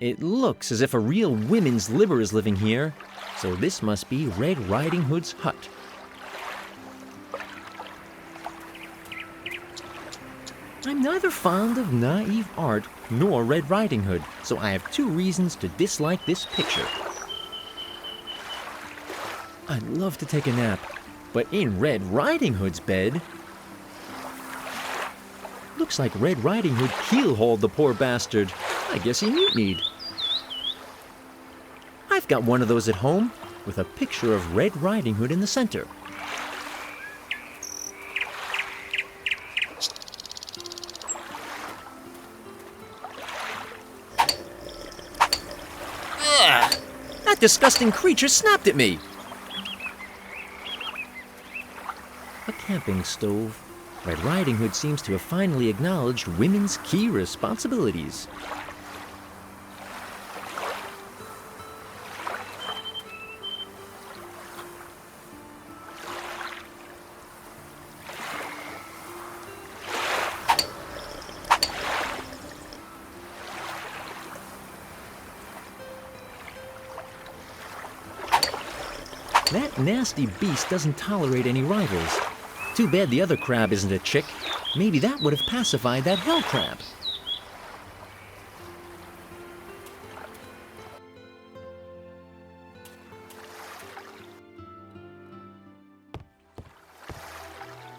It looks as if a real women's liver is living here, so this must be Red Riding Hood's hut. I'm neither fond of naive art nor Red Riding Hood, so I have two reasons to dislike this picture. I'd love to take a nap, but in Red Riding Hood's bed... Looks like Red Riding Hood keel-hauled the poor bastard. I guess he mutinied. I've got one of those at home, with a picture of Red Riding Hood in the center. Ugh! That disgusting creature snapped at me! A camping stove. Red Riding Hood seems to have finally acknowledged women's key responsibilities. That nasty beast doesn't tolerate any rivals. Too bad the other crab isn't a chick. Maybe that would have pacified that hell crab.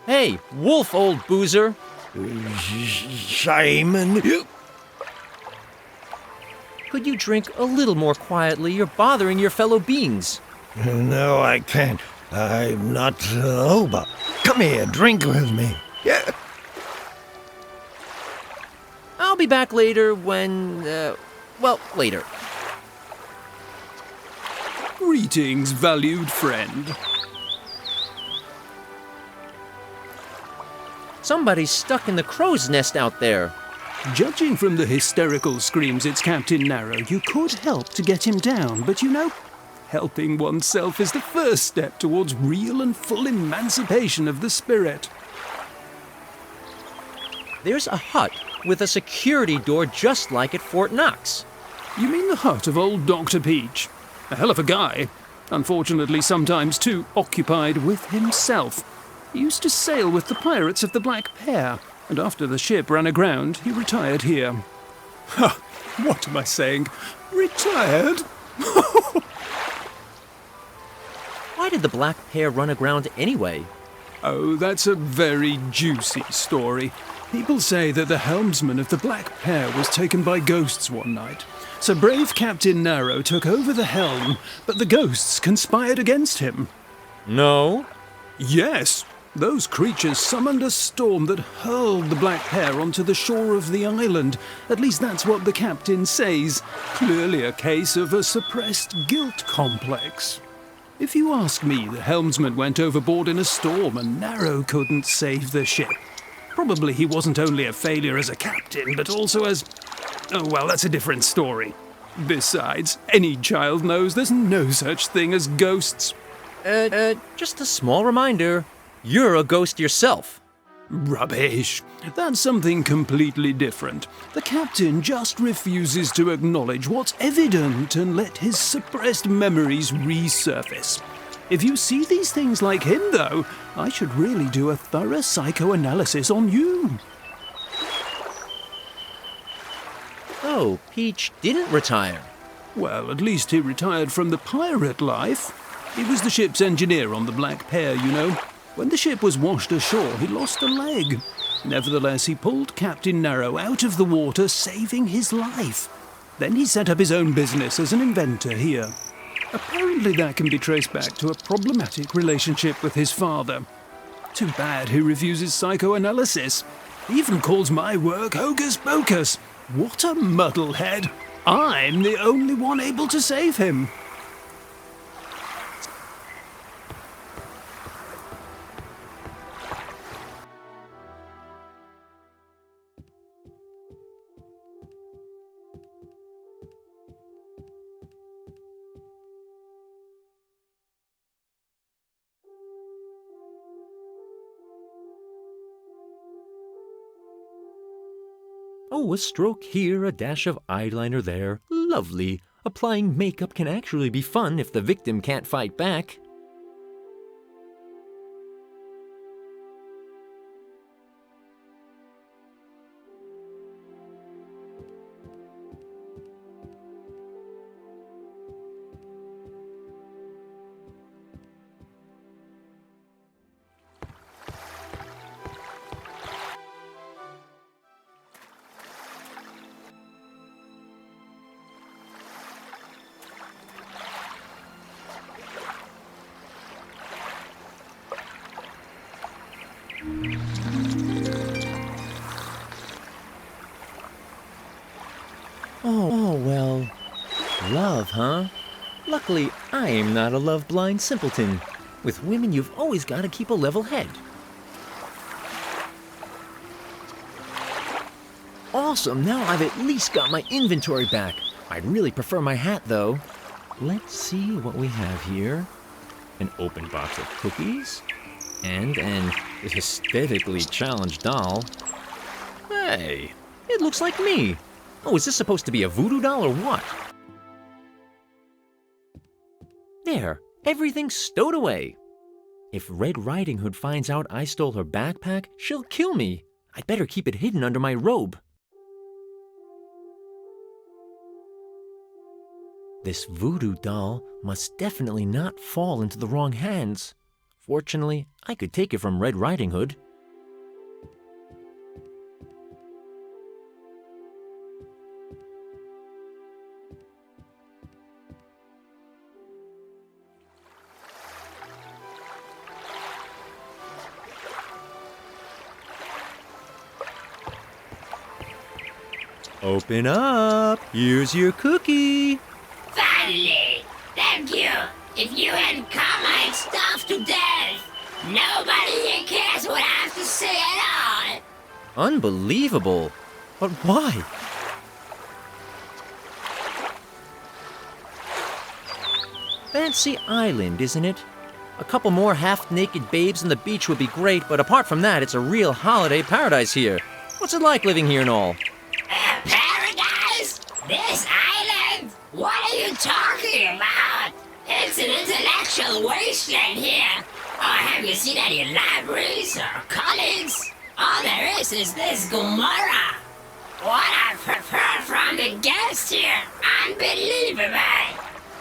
Hey, wolf, old boozer! Simon! Could you drink a little more quietly? You're bothering your fellow beings. No, I can't. I'm not sober. Come here, drink with me. Yeah. I'll be back later when, later. Greetings, valued friend. Somebody's stuck in the crow's nest out there. Judging from the hysterical screams it's Captain Narrow, you could help to get him down, but you know, helping oneself is the first step towards real and full emancipation of the spirit. There's a hut with a security door just like at Fort Knox. You mean the hut of old Dr. Peach? A hell of a guy. Unfortunately, sometimes too occupied with himself. He used to sail with the pirates of the Black Pear, and after the ship ran aground, he retired here. Ha! What am I saying? Retired? Why did the Black Pear run aground anyway? Oh, that's a very juicy story. People say that the helmsman of the Black Pear was taken by ghosts one night. So brave Captain Narrow took over the helm, but the ghosts conspired against him. No. Yes, those creatures summoned a storm that hurled the Black Pear onto the shore of the island. At least that's what the captain says. Clearly a case of a suppressed guilt complex. If you ask me, the helmsman went overboard in a storm and Narrow couldn't save the ship. Probably he wasn't only a failure as a captain, but also as... Oh, well, that's a different story. Besides, any child knows there's no such thing as ghosts. Just a small reminder. You're a ghost yourself. Rubbish. That's something completely different. The captain just refuses to acknowledge what's evident and let his suppressed memories resurface. If you see these things like him, though, I should really do a thorough psychoanalysis on you. Oh, Peach didn't retire. Well, at least he retired from the pirate life. He was the ship's engineer on the Black Pear, you know. When the ship was washed ashore, he lost a leg. Nevertheless, he pulled Captain Narrow out of the water, saving his life. Then he set up his own business as an inventor here. Apparently that can be traced back to a problematic relationship with his father. Too bad he refuses psychoanalysis. He even calls my work hocus pocus. What a muddlehead. I'm the only one able to save him. Oh, a stroke here, a dash of eyeliner there. Lovely. Applying makeup can actually be fun if the victim can't fight back. Oh, well. Love, huh? Luckily, I am not a love-blind simpleton. With women, you've always got to keep a level head. Awesome, now I've at least got my inventory back. I'd really prefer my hat, though. Let's see what we have here. An open box of cookies. And an aesthetically challenged doll. Hey, it looks like me. Oh, is this supposed to be a voodoo doll or what? There, everything's stowed away. If Red Riding Hood finds out I stole her backpack, she'll kill me. I'd better keep it hidden under my robe. This voodoo doll must definitely not fall into the wrong hands. Fortunately, I could take it from Red Riding Hood. Open up! Here's your cookie! Finally! Thank you! If you hadn't cut my stuff to death, nobody here cares what I have to say at all! Unbelievable! But why? Fancy island, isn't it? A couple more half-naked babes on the beach would be great, but apart from that, it's a real holiday paradise here. What's it like living here and all? Paradise? This island? What are you talking about? It's an intellectual wasteland here. Or have you seen any libraries or colleges? All there is this Gomorrah. What I prefer from the guests here, unbelievable.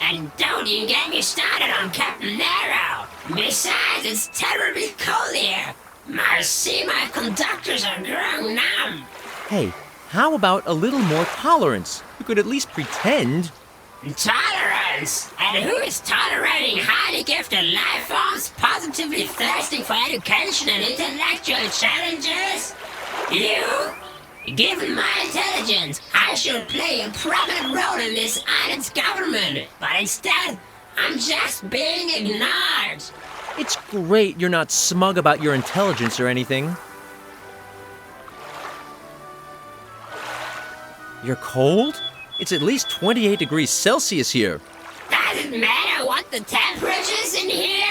And don't even get me started on Cap.1. Besides, it's terribly cold here. My conductors are growing numb. Hey, how about a little more tolerance? You could at least pretend. Tolerance? And who is tolerating highly gifted life forms positively thirsting for education and intellectual challenges? You? Given my intelligence, I should play a prominent role in this island's government, but instead, I'm just being ignored. It's great you're not smug about your intelligence or anything. You're cold? It's at least 28 degrees Celsius here. Doesn't matter what the temperature's in here.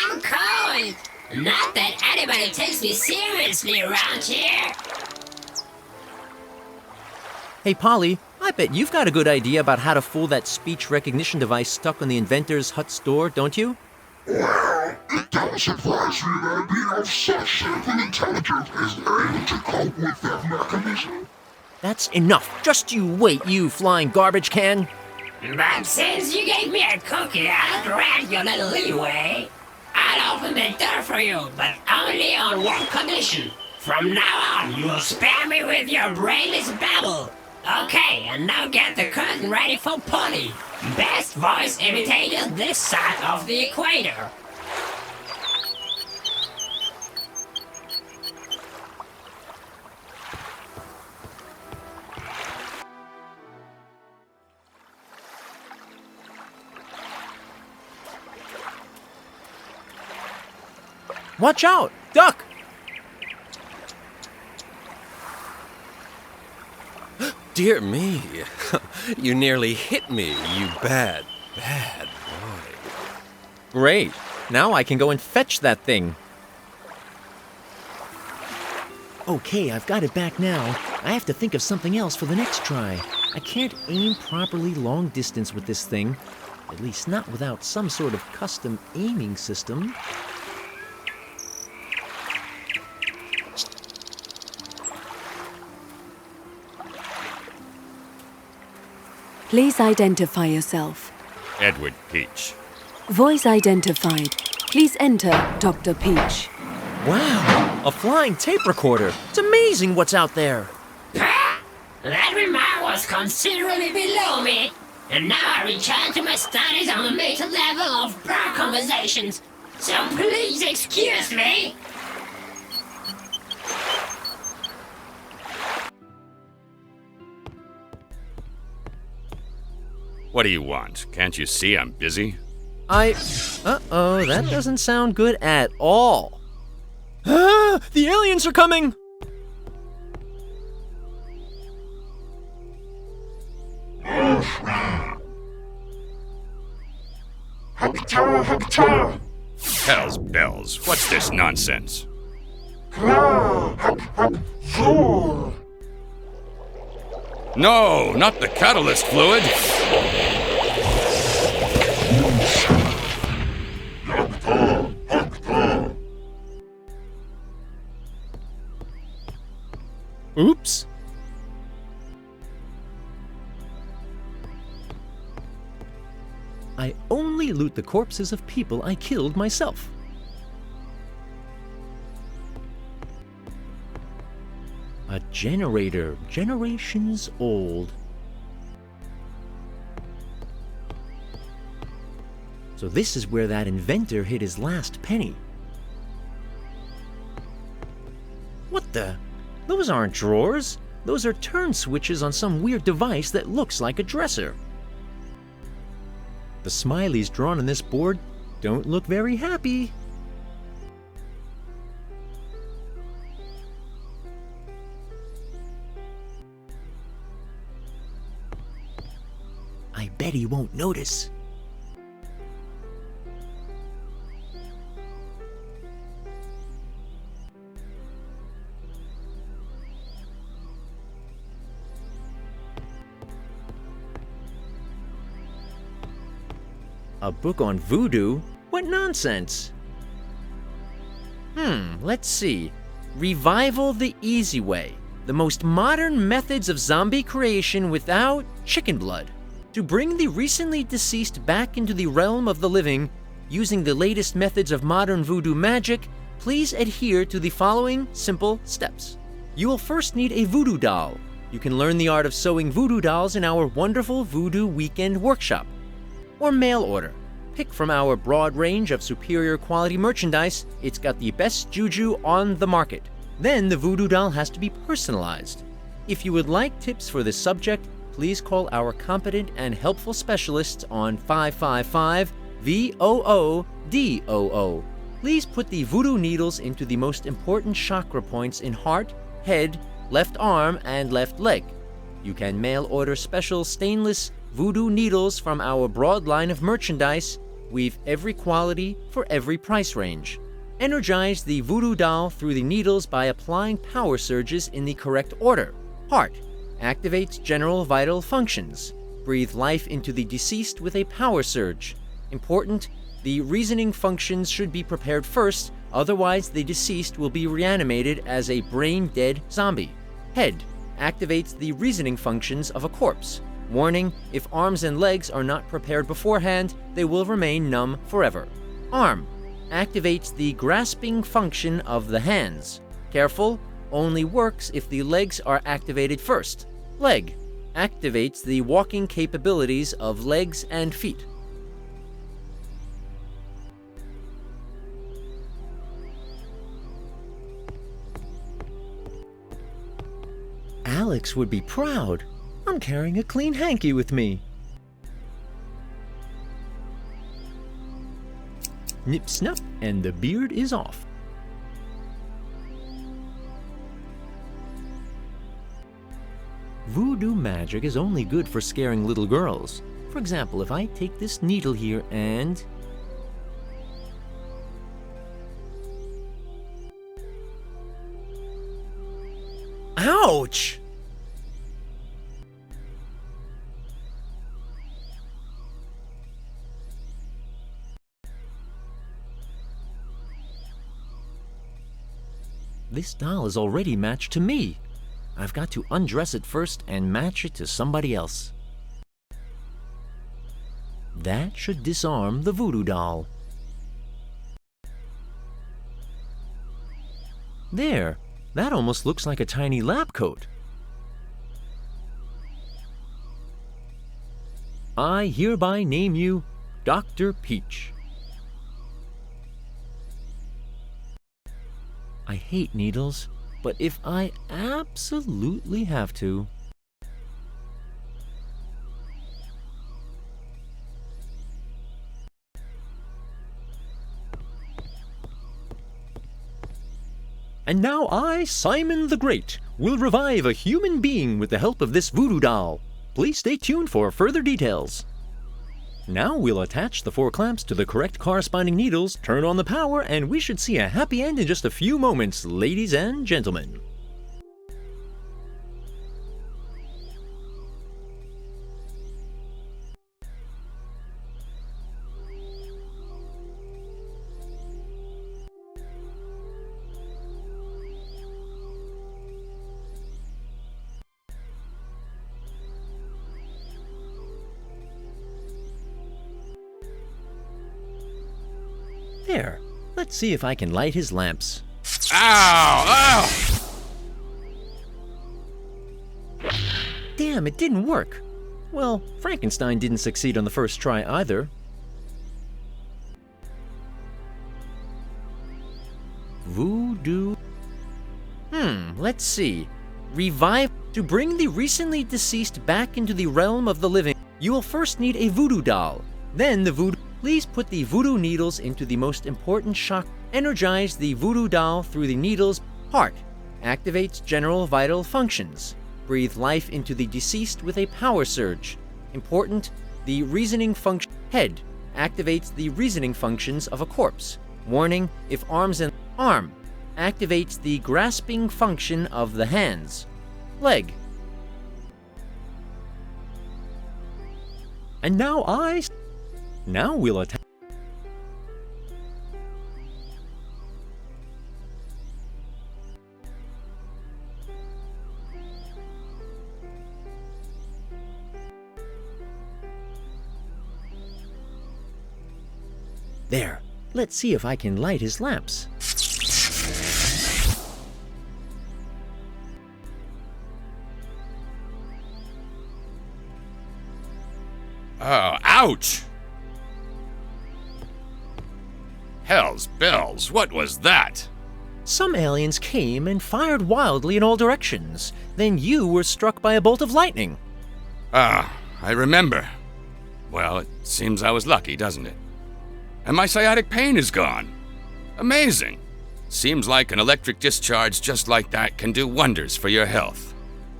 I'm cold. Not that anybody takes me seriously around here. Hey, Polly, I bet you've got a good idea about how to fool that speech recognition device stuck on the inventor's hut's door, don't you? Well, it doesn't surprise me that being of such simple intelligence is able to cope with that mechanism. That's enough. Just you wait, you flying garbage can. But since you gave me a cookie, I'll grant you a little leeway. I'll open the door for you, but only on one condition. From now on, you'll spare me with your brainless babble. Okay, and now get the curtain ready for Polly. Best voice imitator this side of the equator. Watch out! Duck! Dear me, you nearly hit me, you bad boy. Great. Now I can go and fetch that thing. Okay, I've got it back now. I have to think of something else for the next try. I can't aim properly long distance with this thing. At least not without some sort of custom aiming system. Please identify yourself. Edward Peach. Voice identified. Please enter Dr. Peach. Wow, a flying tape recorder. It's amazing what's out there. That remark was considerably below me, and now I return to my studies on the meta level of bar conversations. So please excuse me. What do you want? Can't you see I'm busy? Uh-oh, that doesn't sound good at all. Ah, the aliens are coming! Hell's bells. What's this nonsense? No, not the catalyst fluid. Oops. I only loot the corpses of people I killed myself. A generator, generations old. So this is where that inventor hid his last penny. What the? Those aren't drawers. Those are turn switches on some weird device that looks like a dresser. The smileys drawn on this board don't look very happy. I bet he won't notice. A book on voodoo? What nonsense! Let's see. Revival the Easy Way. The most modern methods of zombie creation without chicken blood. To bring the recently deceased back into the realm of the living, using the latest methods of modern voodoo magic, please adhere to the following simple steps. You will first need a voodoo doll. You can learn the art of sewing voodoo dolls in our wonderful Voodoo Weekend workshop. Or mail order. Pick from our broad range of superior quality merchandise. It's got the best juju on the market. Then the voodoo doll has to be personalized. If you would like tips for this subject, please call our competent and helpful specialists on 555-VOODOO. Please put the voodoo needles into the most important chakra points in heart, head, left arm, and left leg. You can mail order special stainless voodoo needles from our broad line of merchandise. We've every quality for every price range. Energize the voodoo doll through the needles by applying power surges in the correct order. Heart activates general vital functions. Breathe life into the deceased with a power surge. Important, the reasoning functions should be prepared first, otherwise the deceased will be reanimated as a brain-dead zombie. Head activates the reasoning functions of a corpse. Warning, if arms and legs are not prepared beforehand, they will remain numb forever. Arm activates the grasping function of the hands. Careful, only works if the legs are activated first. Leg activates the walking capabilities of legs and feet. Alex would be proud. I'm carrying a clean hanky with me. Nip snap, and the beard is off. Voodoo magic is only good for scaring little girls. For example, if I take this needle here and... Ouch! This doll is already matched to me. I've got to undress it first and match it to somebody else. That should disarm the voodoo doll. There, that almost looks like a tiny lab coat. I hereby name you Dr. Peach. I hate needles, but if I absolutely have to... And now I, Simon the Great, will revive a human being with the help of this voodoo doll. Please stay tuned for further details. Now we'll attach the 4 clamps to the correct corresponding needles, turn on the power, and we should see a happy end in just a few moments, ladies and gentlemen. There, let's see if I can light his lamps. Ow! Ow! Damn, it didn't work. Well, Frankenstein didn't succeed on the first try either. Voodoo... let's see. Revive. To bring the recently deceased back into the realm of the living, you will first need a voodoo doll. Then the voodoo... Please put the voodoo needles into the most important shock. Energize the voodoo doll through the needle's heart. Activates general vital functions. Breathe life into the deceased with a power surge. Important, the reasoning function. Head. Activates the reasoning functions of a corpse. Warning, if arms and arm. Activates the grasping function of the hands. Leg. And now Now we'll attack. There. Let's see if I can light his lamps. Oh, ouch! Hell's bells, what was that? Some aliens came and fired wildly in all directions. Then you were struck by a bolt of lightning. Ah, I remember. Well, it seems I was lucky, doesn't it? And my sciatic pain is gone. Amazing. Seems like an electric discharge just like that can do wonders for your health.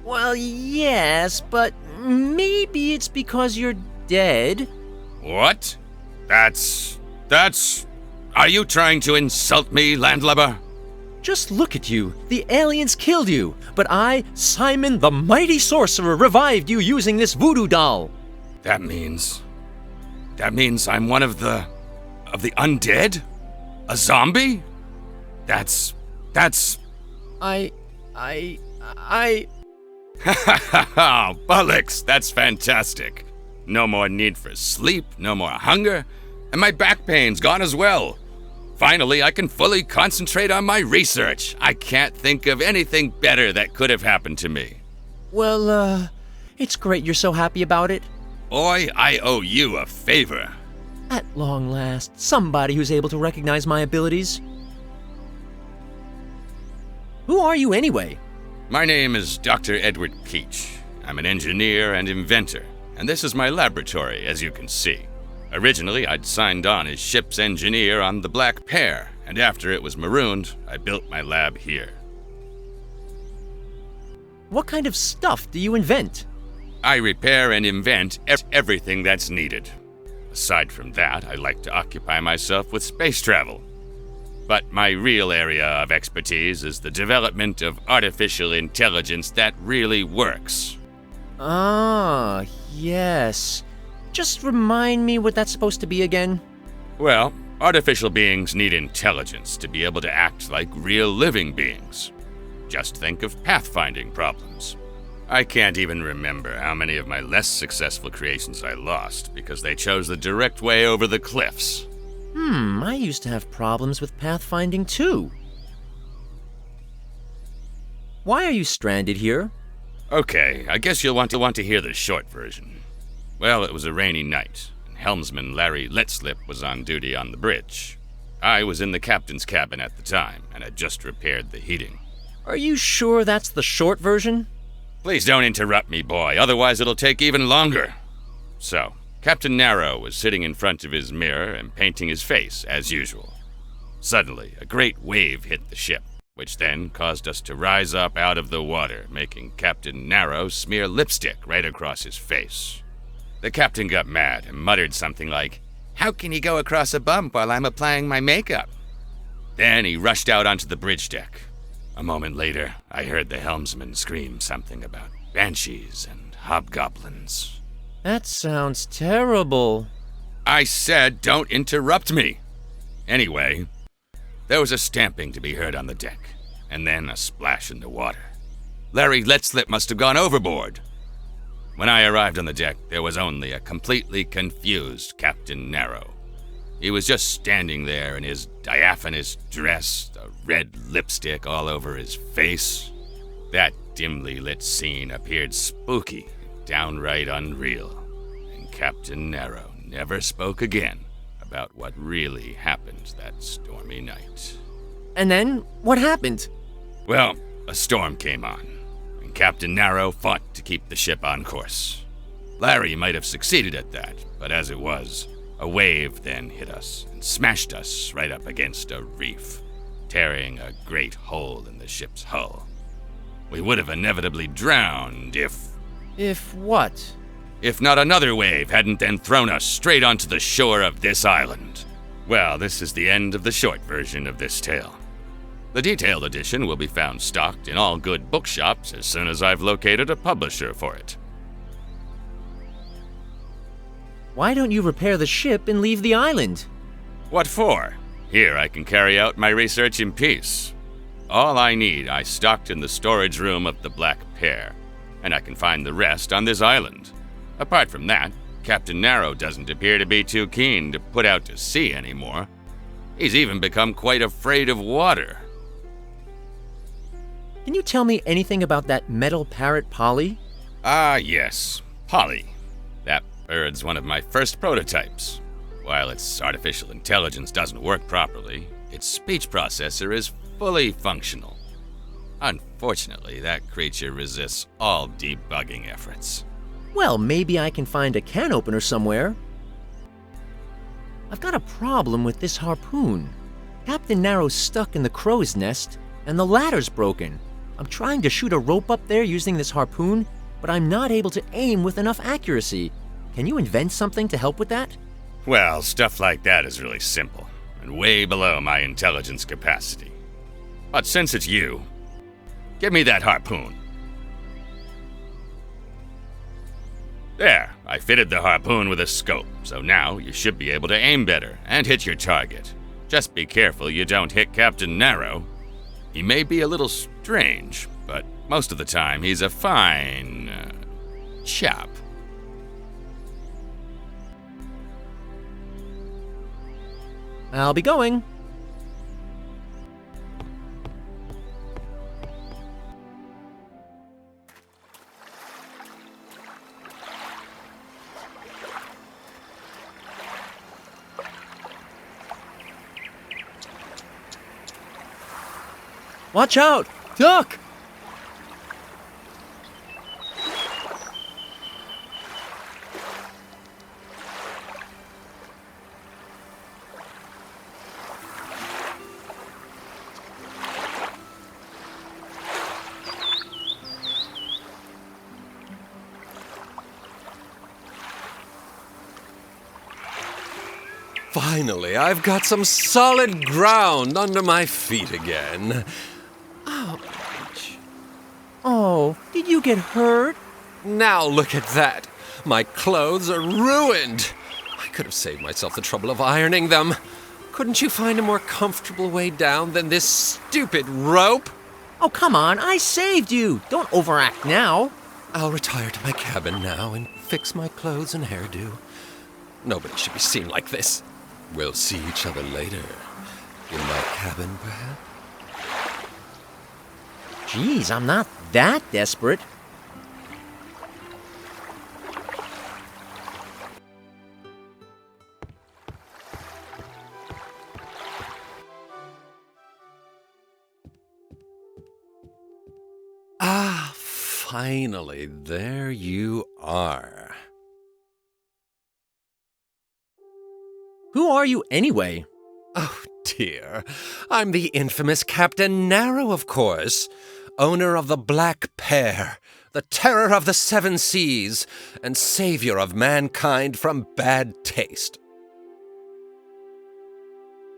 Well, yes, but maybe it's because you're dead. What? That's... Are you trying to insult me, landlubber? Just look at you. The aliens killed you, but I, Simon the Mighty Sorcerer, revived you using this voodoo doll. That means I'm one of the undead? A zombie? That's... I... Ha ha ha ha! Bullocks, that's fantastic. No more need for sleep, no more hunger, and my back pain's gone as well. Finally, I can fully concentrate on my research. I can't think of anything better that could have happened to me. Well, it's great you're so happy about it. Boy, I owe you a favor. At long last, somebody who's able to recognize my abilities. Who are you anyway? My name is Dr. Edward Peach. I'm an engineer and inventor, and this is my laboratory, as you can see. Originally, I'd signed on as ship's engineer on the Black Pear, and after it was marooned, I built my lab here. What kind of stuff do you invent? I repair and invent everything that's needed. Aside from that, I like to occupy myself with space travel. But my real area of expertise is the development of artificial intelligence that really works. Ah, yes. Just remind me what that's supposed to be again. Well, Artificial beings need intelligence to be able to act like real living beings. Just think of pathfinding problems. I can't even remember how many of my less successful creations I lost because they chose the direct way over the cliffs. I used to have problems with pathfinding too. Why are you stranded here? Okay, I guess you'll want to hear the short version. Well, it was a rainy night, and helmsman Larry Letslip was on duty on the bridge. I was in the captain's cabin at the time, and had just repaired the heating. Are you sure that's the short version? Please don't interrupt me, boy, otherwise it'll take even longer. So, Captain Narrow was sitting in front of his mirror and painting his face, as usual. Suddenly, a great wave hit the ship, which then caused us to rise up out of the water, making Captain Narrow smear lipstick right across his face. The captain got mad and muttered something like, "How can he go across a bump while I'm applying my makeup?" Then he rushed out onto the bridge deck. A moment later, I heard the helmsman scream something about banshees and hobgoblins. That sounds terrible. I said don't interrupt me. Anyway, there was a stamping to be heard on the deck, and then a splash in the water. Larry Letslip must have gone overboard. When I arrived on the deck, there was only a completely confused Captain Narrow. He was just standing there in his diaphanous dress, a red lipstick all over his face. That dimly lit scene appeared spooky, downright unreal, and Captain Narrow never spoke again about what really happened that stormy night. And then, what happened? Well, a storm came on, and Captain Narrow fought to keep the ship on course. Larry might have succeeded at that, but as it was, a wave then hit us and smashed us right up against a reef, tearing a great hole in the ship's hull. We would have inevitably drowned if what? If not another wave hadn't then thrown us straight onto the shore of this island. Well, this is the end of the short version of this tale. The detailed edition will be found stocked in all good bookshops as soon as I've located a publisher for it. Why don't you repair the ship and leave the island? What for? Here I can carry out my research in peace. All I need I stocked in the storage room of the Black Pear, and I can find the rest on this island. Apart from that, Captain Narrow doesn't appear to be too keen to put out to sea anymore. He's even become quite afraid of water. Can you tell me anything about that metal parrot Polly? Ah, yes, Polly. That bird's one of my first prototypes. While its artificial intelligence doesn't work properly, its speech processor is fully functional. Unfortunately, that creature resists all debugging efforts. Well, maybe I can find a can opener somewhere. I've got a problem with this harpoon. Captain Narrow's stuck in the crow's nest, and the ladder's broken. I'm trying to shoot a rope up there using this harpoon, but I'm not able to aim with enough accuracy. Can you invent something to help with that? Well, stuff like that is really simple, and way below my intelligence capacity. But since it's you, give me that harpoon. There, I fitted the harpoon with a scope, so now you should be able to aim better and hit your target. Just be careful you don't hit Captain Narrow. He may be a little strange, but most of the time he's a fine chap. I'll be going. Watch out! Duck! Finally, I've got some solid ground under my feet again. Ouch. Oh, did you get hurt? Now look at that. My clothes are ruined. I could have saved myself the trouble of ironing them. Couldn't you find a more comfortable way down than this stupid rope? Oh, come on, I saved you. Don't overact now. I'll retire to my cabin now and fix my clothes and hairdo. Nobody should be seen like this. We'll see each other later. In my cabin, perhaps? Geez, I'm not that desperate. Ah, finally, there you are. Who are you anyway? Oh, dear. I'm the infamous Captain Narrow, of course. Owner of the Black Pear, the terror of the seven seas, and savior of mankind from bad taste.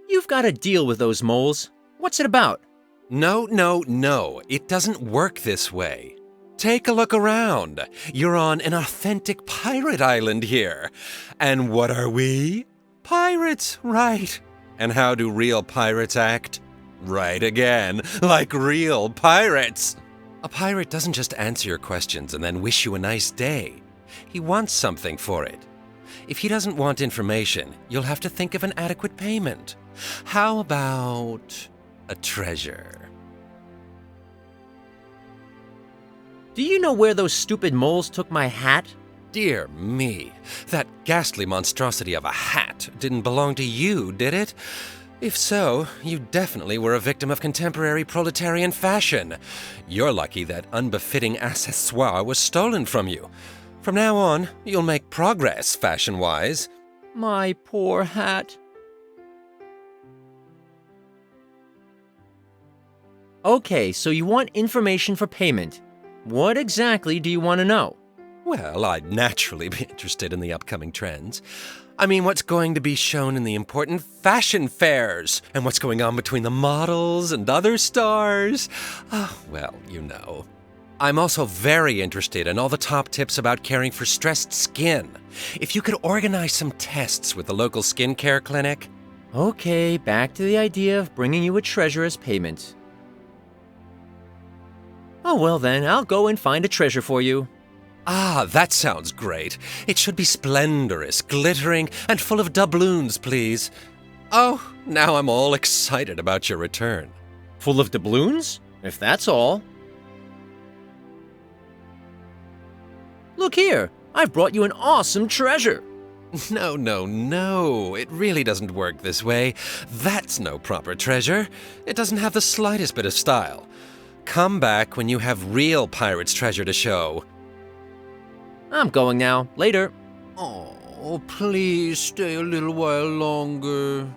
You've got to deal with those moles. What's it about? No. It doesn't work this way. Take a look around. You're on an authentic pirate island here. And what are we? Pirates, right. And how do real pirates act? Right again, like real pirates. A pirate doesn't just answer your questions and then wish you a nice day. He wants something for it. If he doesn't want information, you'll have to think of an adequate payment. How about a treasure? Do you know where those stupid moles took my hat? Dear me, that ghastly monstrosity of a hat didn't belong to you, did it? If so, you definitely were a victim of contemporary proletarian fashion. You're lucky that unbefitting accessoire was stolen from you. From now on, you'll make progress fashion-wise. My poor hat. Okay, so you want information for payment. What exactly do you want to know? Well, I'd naturally be interested in the upcoming trends. I mean, what's going to be shown in the important fashion fairs, and what's going on between the models and other stars. Well, you know. I'm also very interested in all the top tips about caring for stressed skin. If you could organize some tests with the local skincare clinic. Okay, back to the idea of bringing you a treasure as payment. Oh, well then, I'll go and find a treasure for you. Ah, that sounds great. It should be splendorous, glittering, and full of doubloons, please. Oh, now I'm all excited about your return. Full of doubloons? If that's all. Look here, I've brought you an awesome treasure. No. It really doesn't work this way. That's no proper treasure. It doesn't have the slightest bit of style. Come back when you have real pirate's treasure to show. I'm going now. Later. Oh, please stay a little while longer.